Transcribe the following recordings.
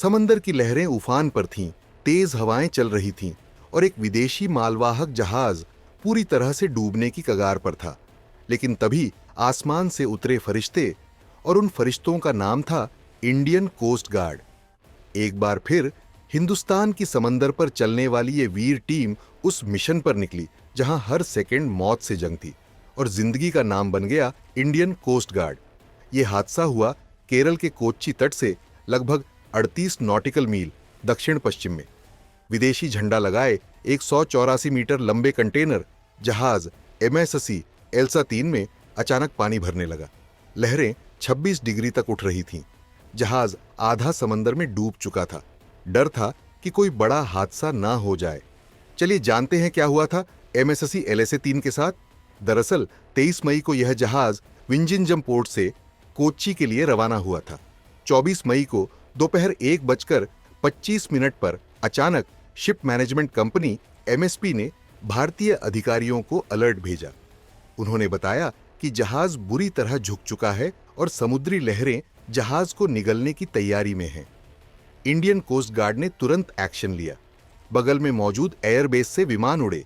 समंदर की लहरें उफान पर थीं, तेज हवाएं चल रही थीं और एक विदेशी मालवाहक जहाज पूरी तरह से डूबने की कगार पर था। लेकिन तभी आसमान से उतरे फरिश्ते, और उन फरिश्तों का नाम था इंडियन कोस्ट गार्ड। एक बार फिर हिंदुस्तान की समंदर पर चलने वाली ये वीर टीम उस मिशन पर निकली जहां हर सेकंड मौत से जंग थी, और जिंदगी का नाम बन गया इंडियन कोस्ट गार्ड। ये हादसा हुआ केरल के कोच्चि तट से लगभग 38 नॉटिकल मील दक्षिण पश्चिम में। विदेशी झंडा लगाए 184 मीटर लंबे कंटेनर जहाज एमएससी एल्सा 3 में अचानक पानी भरने लगा। लहरें 26 डिग्री तक उठ रही थीं। जहाज आधा समंदर में डूब चुका था। डर था कि कोई बड़ा हादसा ना हो जाए। चलिए जानते हैं क्या हुआ था एमएससी एलएसए 3 के साथ। दरअसल 23 मई को यह जहाज विंजिंजम पोर्ट से कोच्चि के लिए रवाना हुआ था। 24 मई को दोपहर 1:25 पर अचानक शिप मैनेजमेंट कंपनी एमएसपी ने भारतीय अधिकारियों को अलर्ट भेजा। उन्होंने बताया कि जहाज बुरी तरह झुक चुका है और समुद्री लहरें जहाज को निगलने की तैयारी में हैं। इंडियन कोस्ट गार्ड ने तुरंत एक्शन लिया। बगल में मौजूद एयरबेस से विमान उड़े।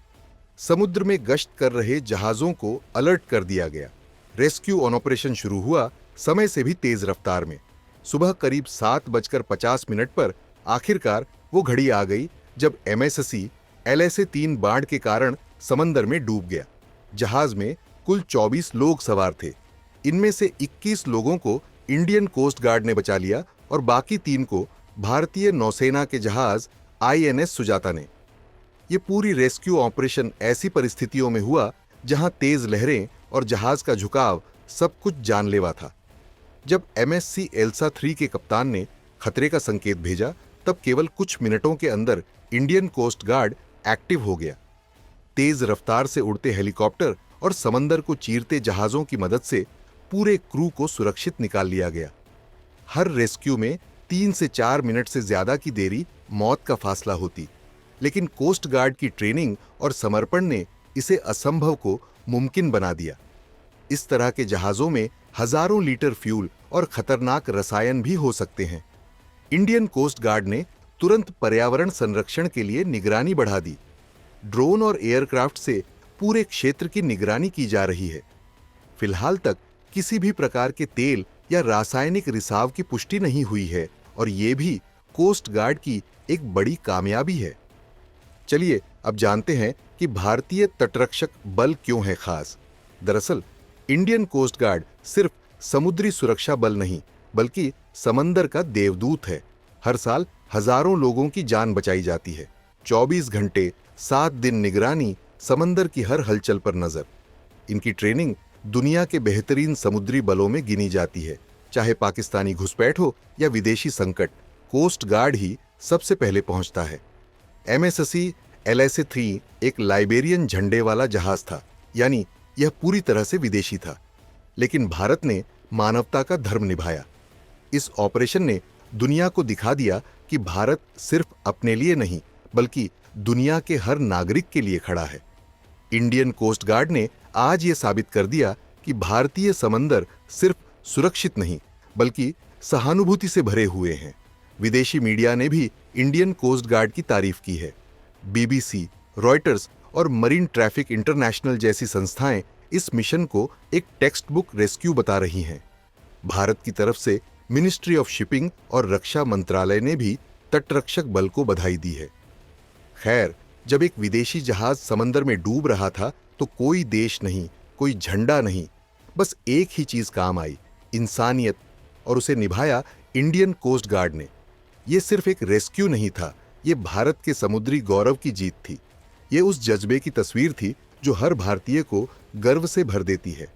समुद्र में गश्त कर रहे जहाजों को अलर्ट कर दिया गया। रेस्क्यू ऑपरेशन शुरू हुआ, समय से भी तेज रफ्तार में। सुबह करीब 7:50 पर आखिरकार वो घड़ी आ गई जब एमएससी एलएसए 3 बाढ़ के कारण समंदर में डूब गया। जहाज में कुल 24 लोग सवार थे। इनमें से 21 लोगों को इंडियन कोस्ट गार्ड ने बचा लिया और बाकी 3 को भारतीय नौसेना के जहाज आईएनएस सुजाता ने। ये पूरी रेस्क्यू ऑपरेशन ऐसी परिस्थितियों में हुआ जहां तेज लहरें और जहाज का झुकाव सब कुछ जानलेवा था। जब एमएससी एल्सा 3 के कप्तान ने खतरे का संकेत भेजा, तब केवल कुछ मिनटों के अंदर इंडियन कोस्ट गार्ड एक्टिव हो गया। तेज रफ्तार से उड़ते हेलीकॉप्टर और समंदर को चीरते जहाजों की मदद से पूरे क्रू को सुरक्षित निकाल लिया गया। हर रेस्क्यू में 3 से 4 मिनट से ज्यादा की देरी मौत का फासला होती, लेकिन कोस्ट गार्ड की ट्रेनिंग और समर्पण ने इसे असंभव को मुमकिन बना दिया। इस तरह के जहाजों में हजारों लीटर फ्यूल और खतरनाक रसायन भी हो सकते हैं। इंडियन कोस्ट गार्ड ने तुरंत पर्यावरण संरक्षण के लिए निगरानी बढ़ा दी। ड्रोन और एयरक्राफ्ट से पूरे क्षेत्र की निगरानी की जा रही है। फिलहाल तक किसी भी प्रकार के तेल या रासायनिक रिसाव की पुष्टि नहीं हुई है, और ये भी कोस्ट गार्ड की एक बड़ी कामयाबी है। चलिए अब जानते हैं कि भारतीय तटरक्षक बल क्यों है खास। दरअसल इंडियन कोस्ट गार्ड सिर्फ समुद्री सुरक्षा बल नहीं, बल्कि समंदर का देवदूत है। हर साल हजारों लोगों की जान बचाई जाती है। 24 घंटे 7 दिन निगरानी, समंदर की हर हलचल पर नजर। इनकी ट्रेनिंग दुनिया के बेहतरीन समुद्री बलों में गिनी जाती है। चाहे पाकिस्तानी घुसपैठ हो या विदेशी संकट, कोस्ट गार्ड ही सबसे पहले पहुंचता है। एमएससी एलएसए 3 एक लाइबेरियन झंडे वाला जहाज था, यानी यह पूरी तरह से विदेशी था। लेकिन भारत ने मानवता का धर्म निभाया। इस ऑपरेशन ने दुनिया को दिखा दिया कि भारत सिर्फ अपने लिए नहीं, बल्कि दुनिया के हर नागरिक के लिए खड़ा है। इंडियन कोस्ट गार्ड ने आज ये साबित कर दिया कि भारतीय समंदर सिर्फ सुरक्षित नहीं, बल्कि सहानुभूति से भरे हुए हैं। विदेशी मीडिया ने भी इंडियन कोस्ट गार्ड की तारीफ की है। बीबीसी, रॉयटर्स और मरीन ट्रैफिक इंटरनेशनल जैसी संस्थाएं इस मिशन को एक टेक्स्ट बुक रेस्क्यू बता रही हैं। भारत की तरफ से मिनिस्ट्री ऑफ शिपिंग और रक्षा मंत्रालय ने भी तटरक्षक बल को बधाई दी है। खैर, जब एक विदेशी जहाज समंदर में डूब रहा था तो कोई देश नहीं, कोई झंडा नहीं, बस एक ही चीज काम आई, इंसानियत, और उसे निभाया इंडियन कोस्ट गार्ड ने। यह सिर्फ एक रेस्क्यू नहीं था, ये भारत के समुद्री गौरव की जीत थी। ये उस जज्बे की तस्वीर थी जो हर भारतीय को गर्व से भर देती है।